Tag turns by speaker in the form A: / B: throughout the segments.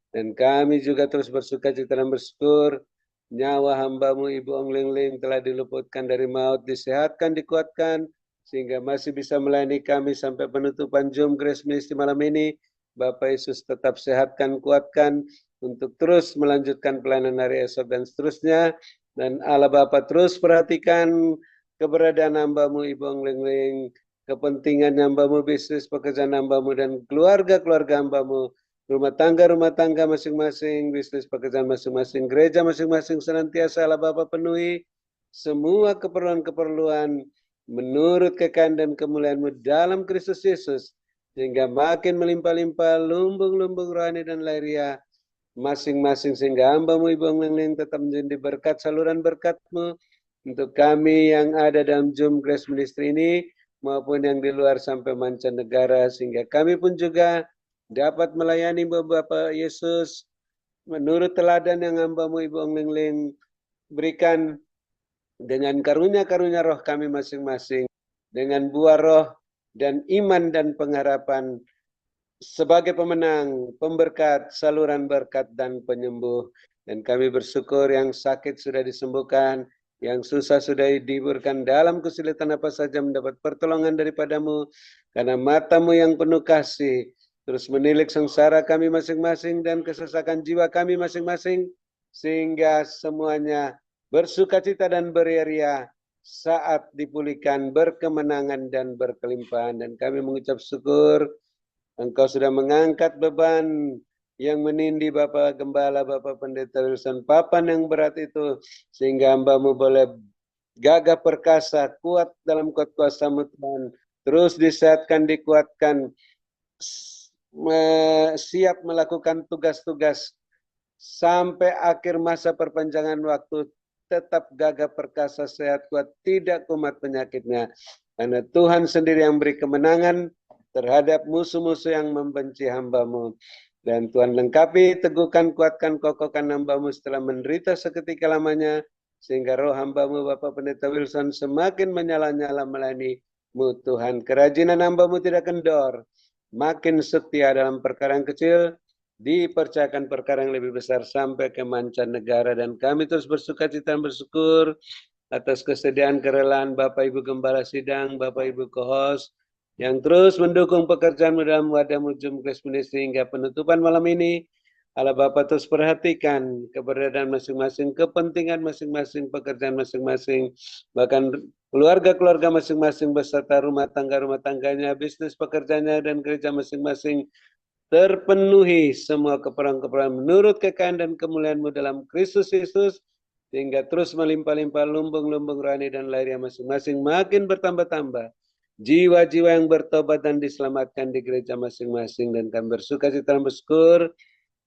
A: Dan kami juga terus bersuka cita dan bersyukur nyawa hamba-Mu Ibu Ong Ling Ling telah diluputkan dari maut, disehatkan, dikuatkan, sehingga masih bisa melayani kami sampai penutupan Zoom Grace Ministry malam ini. Bapak Yesus tetap sehatkan, kuatkan, untuk terus melanjutkan pelayanan hari esok dan seterusnya. Dan Allah Bapa terus perhatikan keberadaan hamba-Mu Ibu Ong Ling Ling, kepentingan hamba-Mu, bisnis pekerjaan hamba-Mu, dan keluarga-keluarga hamba-Mu, rumah tangga masing-masing, bisnis pekerjaan masing-masing, gereja masing-masing, senantiasa Allah Bapa penuhi semua keperluan-keperluan menurut kekayaan dan kemuliaan-Mu dalam Kristus Yesus, sehingga makin melimpah-limpah lumbung-lumbung rohani dan lahiriah masing-masing, sehingga hamba-Mu Ibu Ong Ling Ling tetap menjadi berkat, saluran berkat-Mu untuk kami yang ada dalam Zoom Grace Ministry ini maupun yang di luar sampai mancanegara, sehingga kami pun juga dapat melayani Bapak Yesus menurut teladan yang hamba-Mu Ibu Ong Ling Ling berikan, dengan karunia-karunia roh kami masing-masing, dengan buah roh dan iman dan pengharapan sebagai pemenang, pemberkat, saluran berkat dan penyembuh. Dan kami bersyukur yang sakit sudah disembuhkan, yang susah sudah dihiburkan, dalam kesulitan apa saja mendapat pertolongan daripada-Mu, karena mata-Mu yang penuh kasih terus menilik sengsara kami masing-masing dan kesesakan jiwa kami masing-masing, sehingga semuanya bersukacita dan beria-ria saat dipulihkan, berkemenangan dan berkelimpahan. Dan kami mengucap syukur Engkau sudah mengangkat beban yang menindih Bapak Gembala, Bapak Pendeta Wilson, papan yang berat itu, sehingga hamba-Mu boleh gagah perkasa, kuat dalam kuat kuasa-Mu Tuhan, terus disehatkan, dikuatkan, siap melakukan tugas-tugas sampai akhir masa perpanjangan waktu, tetap gagah perkasa, sehat, kuat, tidak kumat penyakitnya, karena Tuhan sendiri yang beri kemenangan terhadap musuh-musuh yang membenci hamba-Mu. Dan Tuhan lengkapi, teguhkan, kuatkan, kokohkan hamba-Mu setelah menderita seketika lamanya, sehingga roh hamba-Mu Bapak Pendeta Wilson semakin menyala-nyala melayani-Mu Tuhan. Kerajinan hamba-Mu tidak kendor, makin setia dalam perkara yang kecil, dipercayakan perkara yang lebih besar sampai ke mancanegara. Dan kami terus bersuka cita dan bersyukur atas kesediaan kerelaan Bapak Ibu Gembala Sidang, Bapak Ibu Kohos, yang terus mendukung pekerjaan dalam wadah Zoom Grace Ministry hingga penutupan malam ini. Allah Bapa terus perhatikan keberadaan masing-masing, kepentingan masing-masing, pekerjaan masing-masing, bahkan keluarga-keluarga masing-masing beserta rumah tangganya, bisnis pekerjaannya, dan gereja masing-masing terpenuhi semua keperluan-keperluan menurut kekayaan dan kemuliaan-Mu dalam Kristus Yesus, sehingga terus melimpah-limpah lumbung-lumbung rohani dan lahiriah masing-masing makin bertambah-tambah. Jiwa-jiwa yang bertobat dan diselamatkan di gereja masing-masing, dan kami bersuka cita dan bersyukur.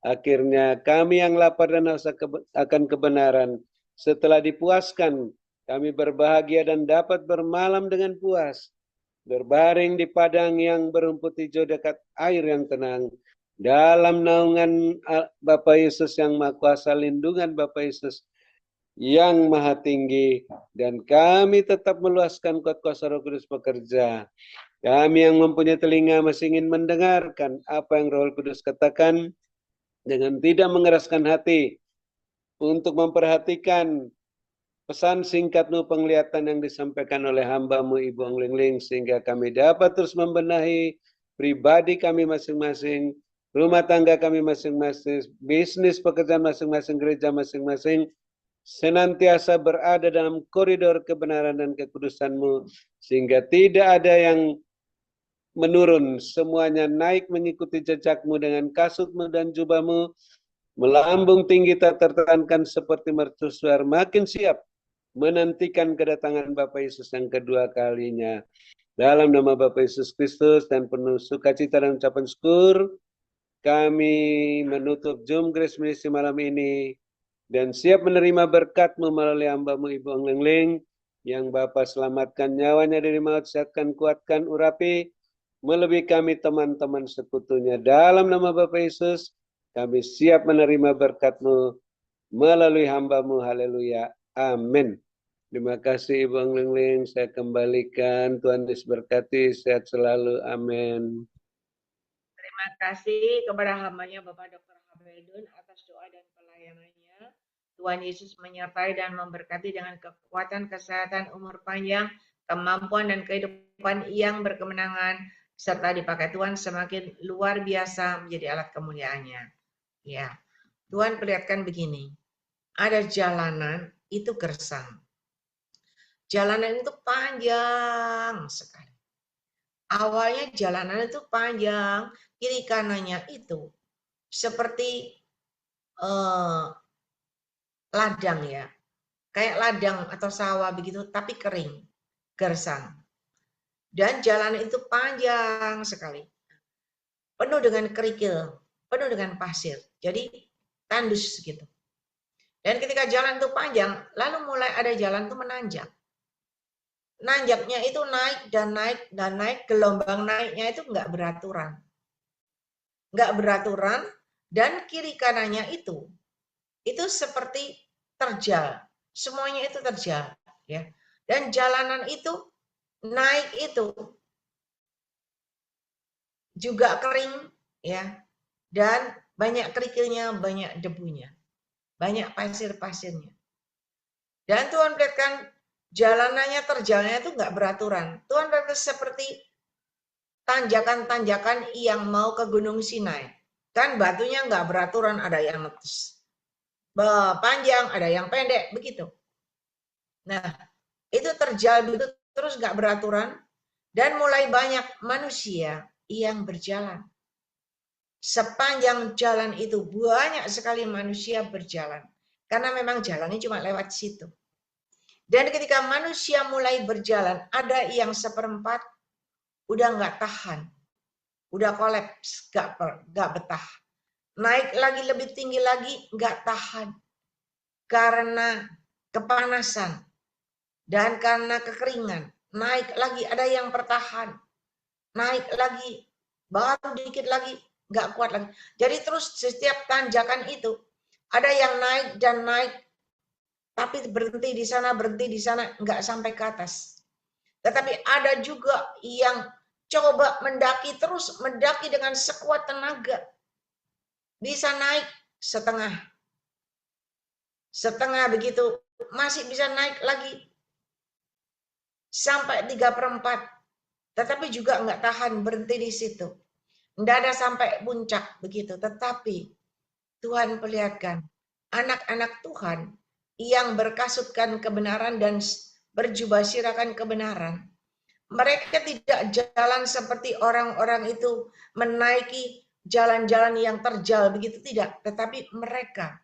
A: Akhirnya kami yang lapar dan haus akan kebenaran, setelah dipuaskan, kami berbahagia dan dapat bermalam dengan puas, berbaring di padang yang berumput hijau dekat air yang tenang, dalam naungan Bapa Yesus yang Maha Kuasa, lindungan Bapa Yesus yang Maha Tinggi, dan kami tetap meluaskan kuat kuasa Roh Kudus bekerja. Kami yang mempunyai telinga masih ingin mendengarkan apa yang Roh Kudus katakan, dengan tidak mengeraskan hati untuk memperhatikan pesan singkat-Mu, penglihatan yang disampaikan oleh hamba-Mu Ibu Ong Ling Ling, sehingga kami dapat terus membenahi pribadi kami masing-masing, rumah tangga kami masing-masing, bisnis pekerjaan masing-masing, gereja masing-masing, senantiasa berada dalam koridor kebenaran dan kekudusan-Mu, sehingga tidak ada yang menurun, semuanya naik mengikuti jejak-Mu dengan kasut-Mu dan jubah-Mu, melambung tinggi tak tertahankan seperti mercusuar, makin siap menantikan kedatangan Bapa Yesus yang kedua kalinya. Dalam nama Bapa Yesus Kristus dan penuh sukacita dan ucapan syukur, kami menutup Zoom Grace Ministry malam ini dan siap menerima berkat-Mu melalui hamba-Mu Ibu Ong Ling Ling, yang Bapa selamatkan nyawanya dari maut, sehatkan, kuatkan, urapi, melebihi kami teman-teman sekutunya. Dalam nama Bapa Yesus, kami siap menerima berkat-Mu melalui hamba-Mu. Haleluya. Amin. Terima kasih Ibu Ong Ling Ling. Saya kembalikan. Tuhan Yesus berkati. Sehat selalu. Amin.
B: Terima kasih kepada hambanya Bapak Dr. Beldun atas doa dan pelayanannya. Tuhan Yesus menyertai dan memberkati dengan kekuatan, kesehatan, umur panjang, kemampuan dan kehidupan yang berkemenangan, serta dipakai Tuhan semakin luar biasa menjadi alat kemuliaannya. Ya, Tuhan perlihatkan begini, ada jalanan itu gersang. Jalanan itu panjang sekali. Awalnya jalanan itu panjang, kiri kanannya itu seperti ladang ya, kayak ladang atau sawah begitu, tapi kering, gersang. Dan jalan itu panjang sekali, penuh dengan kerikil, penuh dengan pasir, jadi tandus gitu. Dan ketika jalan itu panjang, lalu mulai ada jalan itu menanjak. Nanjaknya itu naik dan naik dan naik, gelombang naiknya itu nggak beraturan. Nggak beraturan, dan kiri kanannya itu seperti terjal. Semuanya itu terjal. Ya. Dan jalanan itu, naik itu juga kering, ya, dan banyak kerikilnya, banyak debunya, banyak pasir-pasirnya. Dan Tuhan perlihatkan jalanannya, terjalnya itu nggak beraturan. Tuhan perlihatkan seperti tanjakan-tanjakan yang mau ke Gunung Sinai. Kan batunya nggak beraturan, ada yang netes panjang, ada yang pendek, begitu. Nah, itu terjal begitu terus nggak beraturan, dan mulai banyak manusia yang berjalan. Sepanjang jalan itu banyak sekali manusia berjalan, karena memang jalannya cuma lewat situ. Dan ketika manusia mulai berjalan, ada yang seperempat udah nggak tahan, udah kolaps, nggak betah. Naik lagi lebih tinggi lagi, nggak tahan karena kepanasan dan karena kekeringan. Naik lagi, ada yang bertahan, naik lagi, baru dikit lagi, nggak kuat lagi. Jadi terus setiap tanjakan itu ada yang naik dan naik, tapi berhenti di sana, nggak sampai ke atas. Tetapi ada juga yang coba mendaki terus, mendaki dengan sekuat tenaga, bisa naik setengah begitu, masih bisa naik lagi sampai 3/4, tetapi juga nggak tahan, berhenti di situ. Nggak ada sampai puncak begitu. Tetapi Tuhan perlihatkan anak-anak Tuhan yang berkasutkan kebenaran dan berjubah sirahkan kebenaran. Mereka tidak jalan seperti orang-orang itu menaiki jalan-jalan yang terjal begitu, tidak. Tetapi mereka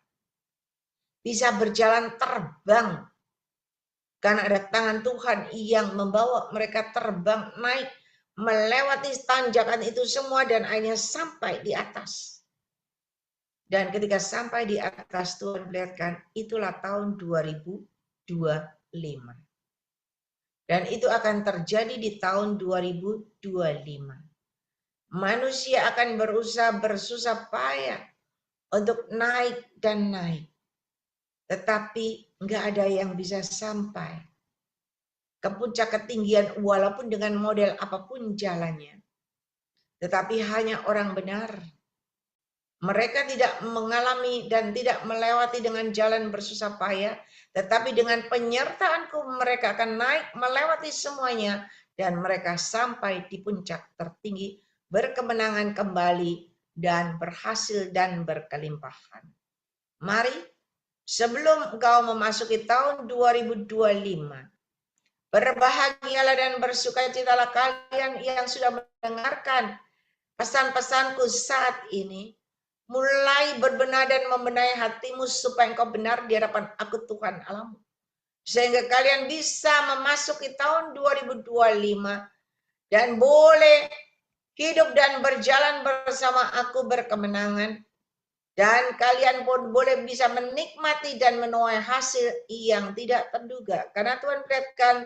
B: bisa berjalan terbang karena ada tangan Tuhan yang membawa mereka terbang, naik, melewati tanjakan itu semua, dan akhirnya sampai di atas. Dan ketika sampai di atas, Tuhan perlihatkan, itulah tahun 2025. Dan itu akan terjadi di tahun 2025. Manusia akan berusaha bersusah payah untuk naik dan naik. Tetapi nggak ada yang bisa sampai ke puncak ketinggian walaupun dengan model apapun jalannya. Tetapi hanya orang benar. Mereka tidak mengalami dan tidak melewati dengan jalan bersusah payah, tetapi dengan penyertaanku mereka akan naik melewati semuanya, dan mereka sampai di puncak tertinggi, berkemenangan kembali, dan berhasil dan berkelimpahan. Mari, sebelum engkau memasuki tahun 2025, berbahagialah dan bersukacitalah kalian yang sudah mendengarkan pesan-pesanku saat ini. Mulai berbenah dan membenahi hatimu supaya engkau benar di hadapan aku Tuhan Allahmu. Sehingga kalian bisa memasuki tahun 2025 dan boleh hidup dan berjalan bersama aku berkemenangan. Dan kalian pun boleh bisa menikmati dan menuai hasil yang tidak terduga. Karena Tuhan perlihatkan,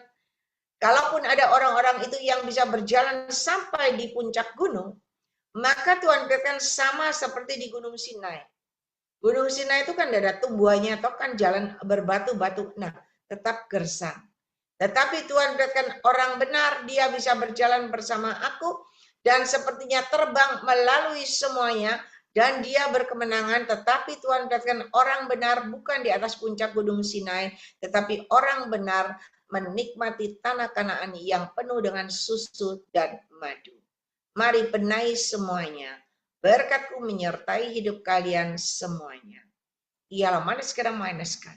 B: kalaupun ada orang-orang itu yang bisa berjalan sampai di puncak gunung, maka Tuhan katakan sama seperti di Gunung Sinai. Gunung Sinai itu kan ada tumbuhannya, atau kan jalan berbatu-batu, nah tetap gersang. Tetapi Tuhan katakan orang benar, dia bisa berjalan bersama aku, dan sepertinya terbang melalui semuanya, dan dia berkemenangan, tetapi Tuhan katakan orang benar bukan di atas puncak gunung Sinai, tetapi orang benar menikmati tanah Kanaan yang penuh dengan susu dan madu. Mari benahi semuanya. Berkat-Ku menyertai hidup kalian semuanya. Ialah manis kadang maniskan.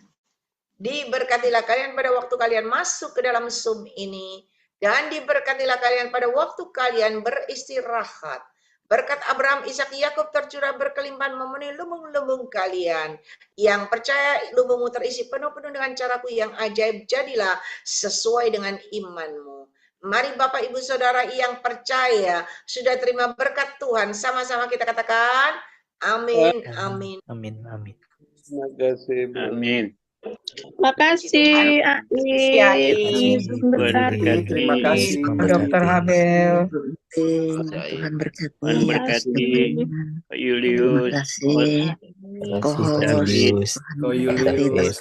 B: Diberkatilah kalian pada waktu kalian masuk ke dalam Zoom ini, dan diberkatilah kalian pada waktu kalian beristirahat. Berkat Abraham, Ishak, Yakub tercurah berkelimpahan memenuhi lumbung-lumbung kalian. Yang percaya lumbungmu terisi penuh-penuh dengan caraku yang ajaib, jadilah sesuai dengan imanmu. Mari Bapak Ibu Saudara yang percaya sudah terima berkat Tuhan, sama-sama kita katakan amin, amin.
C: Amin, amin.
A: Terima kasih, Bu.
D: Amin.
E: Makasih,
B: Ais.
E: berkati.
D: Terima kasih,
C: Dr.
E: Habel.
F: Tuhan berkati.
D: Tuhan berkati Pak
F: Terima
D: Julius.
F: kasih.
C: Terima kasih,
F: Kohos.
C: Julius.
F: Tuhan berkati.